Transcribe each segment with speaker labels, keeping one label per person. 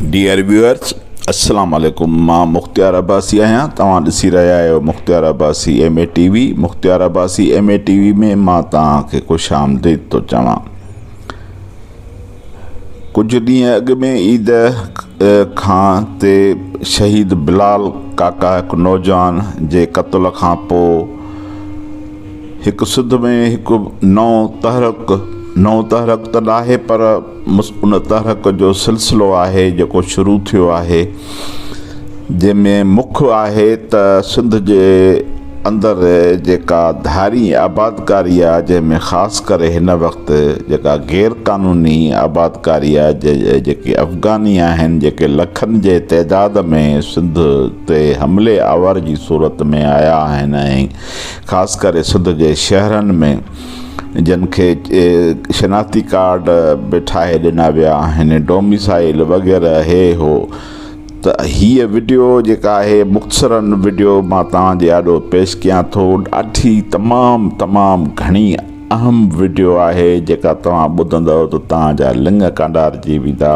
Speaker 1: Dear viewers, अस्सलाम वालेकुम। मां मुख्तियार अब्बासी आहियां। तव्हां ॾिसी रहिया आहियो Mukhtiar Abbasi MA TV। Mukhtiar Abbasi MA TV में मां तव्हांखे ख़ुशि आमदीद थो चवां। कुझु ॾींहं अॻु में ईद खां ते शहीद बिलाल काका हिकु नौजवान जे क़त्ल खां पोइ हिकु सिंध में हिकु नओं तहरक त नाहे, पर उन तहरक जो सिलसिलो आहे जेको शुरू थियो आहे, जंहिंमें मुख्य आहे त सिंध जे अंदरि जेका धारी आबादकारी आहे, जंहिंमें ख़ासि करे हिन वक़्तु जेका गैर क़ानूनी आबादकारी आहे, जेके अफ़गानी आहिनि, जेके लखनि जे तइदाद में सिंध ते हमले आवर जी सूरत में आया आहिनि, ऐं ख़ासि करे सिंध जे शहरनि में जिन खे शनाख्ती कार्ड बि ठाहे ॾिना विया आहिनि, डोमिसाइल वग़ैरह हे हो। त हीअ वीडियो जेका आहे मुख़्तसरन वीडियो मां तव्हांजे आॾो पेश कयां थो। ॾाढी तमामु घणी अहम वीडियो आहे, जेका तव्हां ॿुधंदव त तव्हांजा लिङ कांडारजी वेंदा।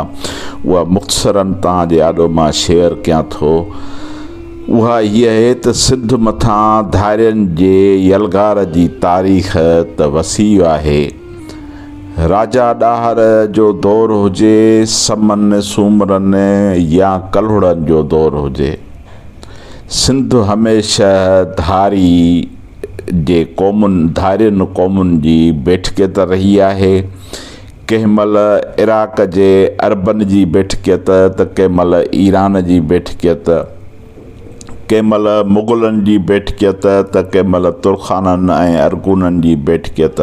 Speaker 1: उहा मुख़्तसरन तव्हांजे आॾो मां शेयर कयां थो। उहा हीअ आहे त सिंध मथां धारियुनि जे यलगार जी तारीख़ त वसीउ आहे। राजा ॾाहर जो दौर हुजे, समन सूमरनि या कलहुड़नि जो दौर हुजे, सिंध हमेशह धारियुनि क़ौमुनि जी बेठकियत रही आहे। कंहिं महिल इराक़ जे अरबन जी बेठकियत त कंहिं महिल ईरान जी बेठकियत, कंहिं महिल मुग़लनि जी बेठकियत त कंहिं महिल तुर्खाननि ऐं अरगूननि जी बेठकियत,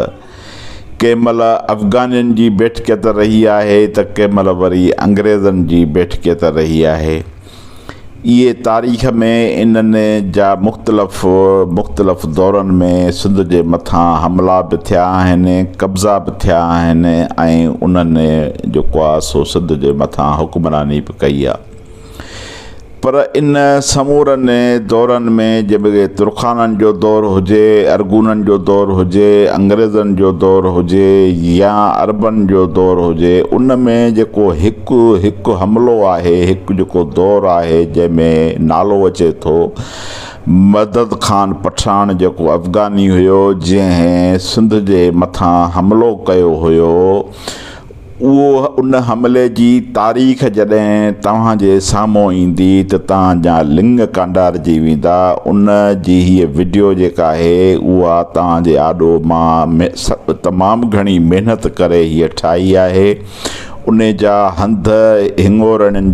Speaker 1: कंहिं महिल अफ़गानियुनि जी बेठकियत रही आहे त कंहिं महिल वरी अंग्रेज़नि जी बेठकियत रही आहे। इहे तारीख़ में इन्हनि जा मुख़्तलिफ़ दौरनि में सिंध जे मथां हमला बि थिया आहिनि, कब्ज़ा बि थिया आहिनि, ऐं उन्हनि जेको आहे सो सिंध जे मथां हुक्मरानी बि कई आहे। पर इन समूरनि दौरनि में जंहिंमें तुर्खाननि जो दौर हुजे, अरगूननि जो दौर हुजे, अंग्रेज़नि जो दौर हुजे या अरबन जो दौर हुजे, उन में जेको हिकु हमिलो आहे, हिकु जेको दौर आहे, जंहिंमें नालो अचे थो मदद ख़ान पठान, जेको अफ़गानी हुयो, जंहिं सिंध जे मथां हमिलो कयो हुयो। उन हमले जी तारीख़ जॾहिं तव्हांजे साम्हूं ईंदी त तव्हांजा लिङ कांडारजी वेंदा। उन जी हीअ वीडियो जेका आहे उहा तव्हांजे आॾो मां तमामु घणी महिनत करे हीअ ठाही आहे। उन जा हंध हिंगोराणियुनि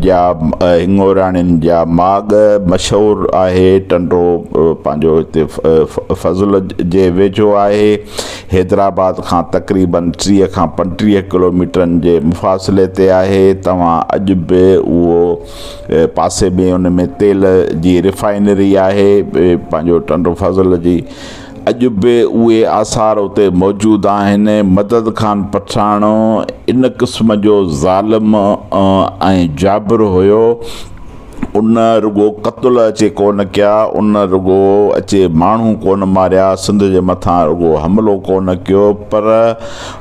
Speaker 1: जा माॻ मशहूरु आहे। टंडो पंहिंजो हिते फज़ल जे वेझो आहे। हैदराबाद खां तक़रीबन 30 खां 35 किलोमीटरनि जे मुफ़ासिले ते आहे। तव्हां अॼु बि उहो पासे में उन में तेल जी रिफाइनरी आहे, पंहिंजो टंडो फज़ल जी। अॼु बि उहे आसार उते मौजूदु आहिनि। मदद ख़ान पठान इन क़िस्म जो ज़ालिम ऐं जाबिर हुयो। उन रुगो क़त्ल अचे कोन कया, उन रुगो अचे माण्हू कोन मारिया, सिंध जे मथां रुगो हमिलो कोन कयो, पर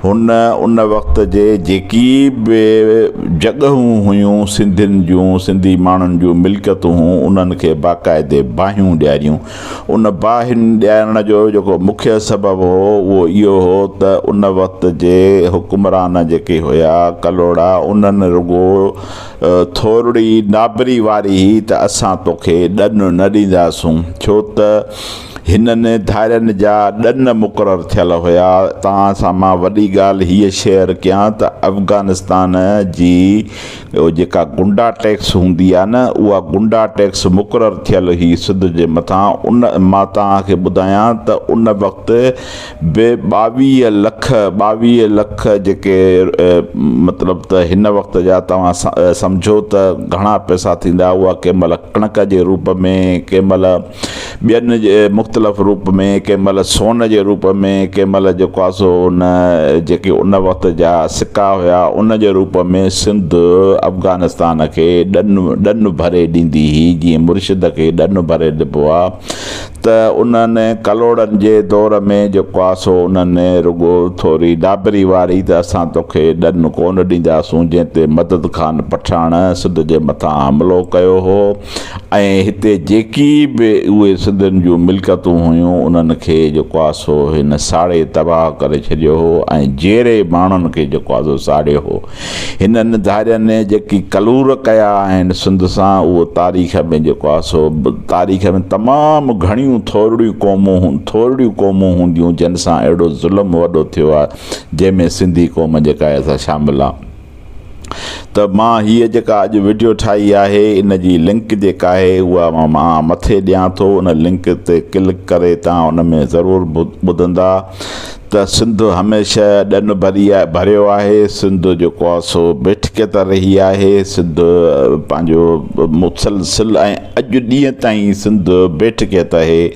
Speaker 1: उन वक़्त जे जेकी बि जॻहूं हुयूं सिंधियुनि जूं, सिंधी माण्हुनि जूं मिल्कियतूं हुयूं, उन्हनि खे बाक़ाइदे बाहियूं ॾियारियूं। उन बाहियुनि ॾियारण जो जेको मुख्य सबबु हो उहो इहो हो त उन वक़्त जे हुकुमरान जेके हुया कलोड़ा, उन्हनि रुगो थोरी नाबरी वारी त असां तोखे ॾनु न ॾींदासूं, छो त हिननि धारियुनि जा ॾन मुक़ररु थियल हुया। तव्हां सां मां वॾी ॻाल्हि हीअ शेयर कयां त अफ़गानिस्तान जी जेका गुंडा टैक्स हूंदी आहे न, उहा गुंडा टैक्स मुक़ररु थियल हुई सिंध जे मथां। उन मां तव्हांखे ॿुधायां त उन वक़्तु बि 22 लख जेके मतिलबु त हिन वक़्त जा तव्हां सम्झो त घणा पैसा थींदा। उहा कंहिं महिल कणक जे रूप में, कंहिं महिल ॿियनि मुख़्तलिफ़ रूप में, कंहिं महिल सोन जे रूप में, कंहिं महिल जेको आहे सो उन जेके उन वक़्त जा सिक्का हुया उन जे रूप में सिंध अफ़गानिस्तान खे ॾनु भरे ॾींदी हुई, जीअं मुर्शिद खे ॾनु भरे ॾिबो आहे। त उन्हनि कलोड़नि जे दौर में जेको आहे सो उन्हनि रुॻो थोरी डाबरी वारी त असां तोखे ॾनु कोन ॾींदासूं, जंहिं ते मदद ख़ान पठान सिंध जे मथां हमिलो कयो हो ऐं हिते जेकी बि उहे सिंधियुनि जूं मिल्कियतूं हुयूं उन्हनि खे जेको आहे सो हिन साड़े तबाह करे छॾियो हो ऐं जहिड़े माण्हुनि खे जेको आहे सो साड़ियो हो। हिननि धारियनि जेकी कलूर कया आहिनि सिंध सां, उहो तारीख़ में जेको आहे सो तारीख़ में तमामु घणियूं थोरियूं क़ौमूं हूंदियूं जिन सां अहिड़ो ज़ुल्म वॾो थियो आहे, जंहिंमें सिंधी क़ौम जेका आहे सा शामिल आहे। त मां हीअ जेका अॼु वीडियो ठाही आहे इन जी लिंक जेका आहे उहा मां मथे ॾियां थो, उन लिंक ते क्लिक करे तव्हां उन में ज़रूरु ॿुधंदा त सिंध हमेशह ॾनु भरियो आहे, सिंध जेको आहे सो बेठिकियत रही आहे, सिंध पंहिंजो मुसलसिल ऐं अॼु ॾींहं ताईं सिंध बेठिकियत आहे।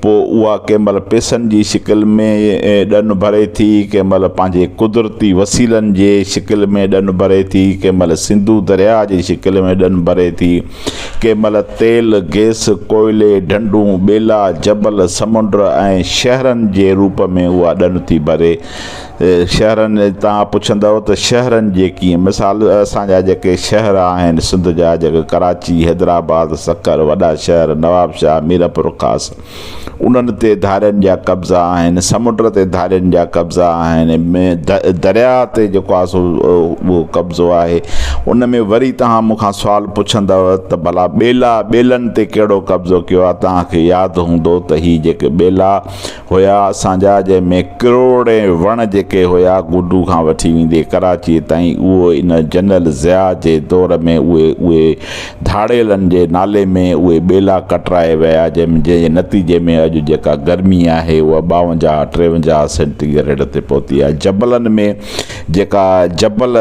Speaker 1: पोइ उहा कंहिं महिल पैसनि जी शिकिल में ॾनु भरे थी, कंहिं महिल पंहिंजे कुदरती वसीलनि जे शिकिल में ॾनु भरे थी, कंहिं महिल सिंधू दरिया जी शिकिल में ॾनु भरे थी, कंहिं महिल तेल गैस कोयले ढंढूं ॿेला जबल समुंड ऐं शहरनि जे रूप में उहा ॾनु थी भरे। शहरनि तव्हां पुछंदव त शहरनि जे कीअं, मिसाल असांजा जेके शहर आहिनि सिंध जा, जेके कराची, हैदराबाद, सकर, वॾा शहर, नवाबशाह, मीरपुर ख़ासि, उन्हनि ते धारियनि जा कब्ज़ा आहिनि, समुंड ते धारियनि जा कब्ज़ा आहिनि, दरिया ते जेको आहे सो उहो कब्ज़ो आहे। उन में वरी तव्हां मूंखां सुवालु पुछंदव त भला ॿेलनि ते कहिड़ो कब्ज़ो कयो आहे। तव्हांखे यादि हूंदो त हीअ जेके ॿेला हुया असांजा, जंहिंमें किरोड़े वण जेके हुया गुडू खां वठी वेंदे कराची ताईं, उहो इन जनरल ज़िया जे दौर में उहे धाड़ेलनि जे नाले में उहे ॿेला कटराए विया, जंहिंजे नतीजे में अॼु जेका गर्मी आहे उहा 52-53 सेंटीग्रेड ते पहुती आहे। जबलनि में जेका जबल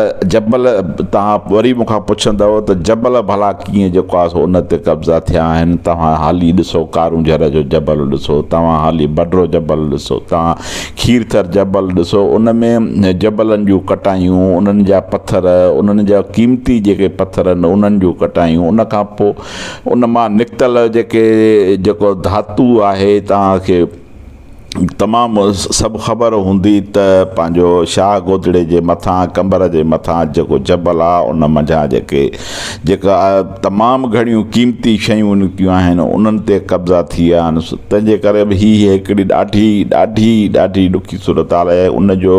Speaker 1: तव्हां वरी मूंखां पुछंदव त जबल भला कीअं जेको आहे सो उन ते कब्ज़ा थिया आहिनि। तव्हां हाली ॾिसो कारूंझर जो जबल ॾिसो, तव्हां हाली बड्रो जबल ॾिसो, तव्हां खीरथर जबल ॾिसो, उन में जबलनि जूं कटायूं, उन्हनि जा पथर, उन्हनि जा क़ीमती जेके पथर आहिनि उन्हनि जूं कटायूं, उन खां पोइ उन मां निकितल जेको धातु आहे तव्हांखे तमामु सभु ख़बर हूंदी त पंहिंजो शाह गोदड़े जे मथां, कमर जे मथां जेको जबल आहे उन मंझां जेका तमामु घणियूं क़ीमती शयूं निकितियूं आहिनि उन्हनि ते कब्ज़ा थी विया आहिनि। तंहिंजे करे बि हीअ हिकिड़ी ॾाढी ॾुखी सूरत आहे। उन जो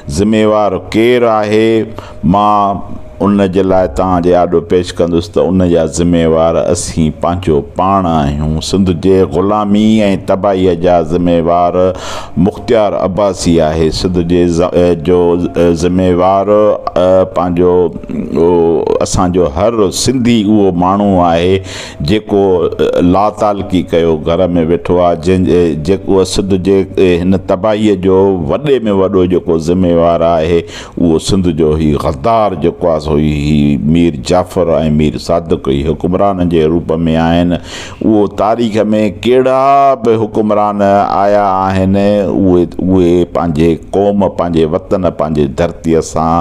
Speaker 1: ज़िम्मेवारु केरु आहे, मां उन जे लाइ तव्हांजे आॾो पेश कंदुसि त उन जा ज़िम्मेवार असीं पंहिंजो पाण आहियूं। सिंध जे ग़ुलामी ऐं तबाहीअ जा ज़िम्मेवार मुख़्तियार अब्बासी आहे। सिंध जे जो ज़िम्मेवार पंहिंजो असांजो हर सिंधी उहो माण्हू आहे जेको लातालकी कयो घर में वेठो आहे, जेको सिंध जे हिन तबाहीअ जो वॾे में वॾो जेको ज़िम्मेवार आहे उहो सिंध जो ई गद्दार जेको आहे ही मीर जाफ़र ऐं मीर सादिक ही हुकुमरान जे रूप में आहिनि। उहो तारीख़ में कहिड़ा बि हुकुमरान आया आहिनि उहे पंहिंजे क़ौम, पंहिंजे वतन, पंहिंजे धरतीअ सां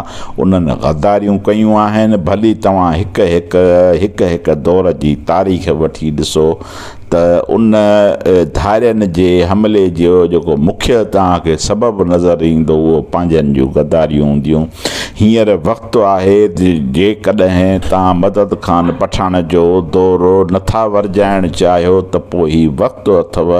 Speaker 1: उन्हनि गद्दारियूं कयूं आहिनि। भली तव्हां हिकु दौर जी तारीख़ वठी ॾिसो त उन धारियनि जे हमले जो जेको मुख्य तव्हांखे सबबु नज़र ईंदो उहो पंहिंजनि जूं गद्दारियूं हूंदियूं। हींअर वक़्तु आहे जेकॾहिं तव्हां मदद ख़ान पठान जो दौरो नथा वरजाइण चाहियो त पोइ ही वक़्तु अथव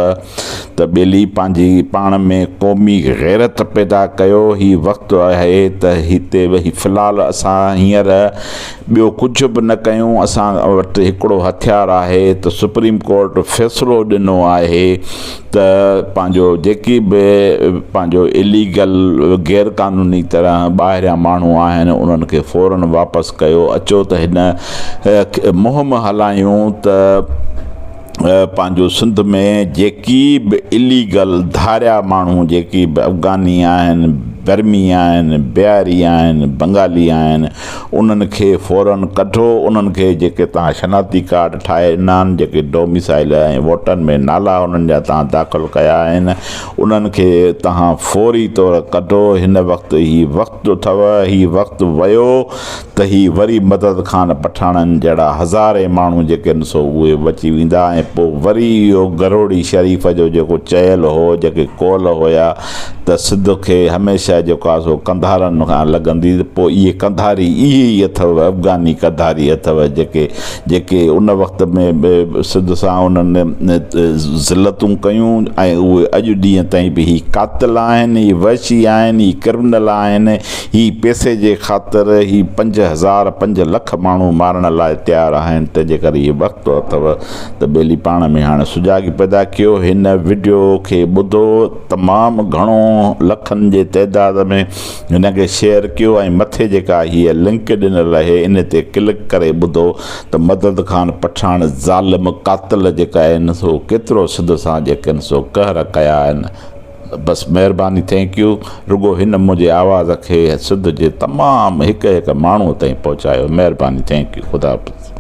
Speaker 1: त ॿेली पंहिंजी पाण में क़ौमी गैरत पैदा कयो। ही वक़्तु आहे त हिते वेही फ़िलहाल असां हींअर ॿियो कुझु बि न कयूं। असां वटि हिकिड़ो हथियार आहे त सुप्रीम कोर्ट फ़ैसिलो ॾिनो आहे त पंहिंजो जेकी बि पंहिंजो इलीगल गैर क़ानूनी तरह ॿाहिरियां माण्हू आहिनि उन्हनि खे फ़ौरन वापसि कयो। अचो त हिन मुहिम हलायूं त पंहिंजो सिंध में जेकी बि इलीगल धारिया माण्हू जेकी बि अफ़गानी आहिनि, बर्मी आहिनि, बिहारी आहिनि, बंगाली आहिनि, उन्हनि खे फ़ौरन कढो। उन्हनि खे जेके तव्हां शनाती कार्ड ठाहे ॾिना आहिनि, जेके डोमिसाइल ऐं वोटनि में नाला उन्हनि जा तव्हां दाख़िल कया आहिनि, उन्हनि खे तव्हां फौरी तौरु कढो। हिन वक़्तु वक़्तु अथव, वक़्तु वियो त वरी मदद ख़ान पठाणनि जहिड़ा हज़ारे माण्हू जेके आहिनि सो उहे बची वेंदा। ऐं पोइ वरी इहो गरोड़ी शरीफ़ जो जेको चयल हो, जेके कौल हुया त सिध खे हमेशह जेको आहे सो कंधारनि खां लॻंदी। पोइ इहे कंधारी इहे ई अथव, अफ़गानी कंधारी अथव, जेके उन वक़्त में सिध सां उन्हनि ज़िलतूं कयूं ऐं उहे अॼु ॾींहं ताईं बि हीअ क़ातिल आहिनि, हीअ वहशी आहिनि, हीअ क्रिमिनल आहिनि। हीअ पैसे जे ख़ातिर हीअ 5,000 5 लख माण्हू मारण लाइ तयारु आहिनि। तंहिंजे करे इहे वक़्तु अथव त ॿेली पाण में हाणे सुजाॻी पैदा कयो। हिन वीडियो खे ॿुधो, तमामु घणो लखनि जे तइदाद में हिन खे शेयर कयो ऐं मथे जेका हीअ लिंक ॾिनल आहे इन ते क्लिक करे ॿुधो त मदद ख़ान पठाण ज़ालिम क़ातिल जेका आहिनि सो केतिरो सिध सां जेके आहिनि सो कहर कया आहिनि। बसि महिरबानी, थैंक यू। रुगो हिन मुंहिंजे आवाज़ खे सिध जे तमामु हिकु माण्हू ताईं पहुचायो। महिरबानी, थैंक यू। ख़ुदा हाफ़िज़।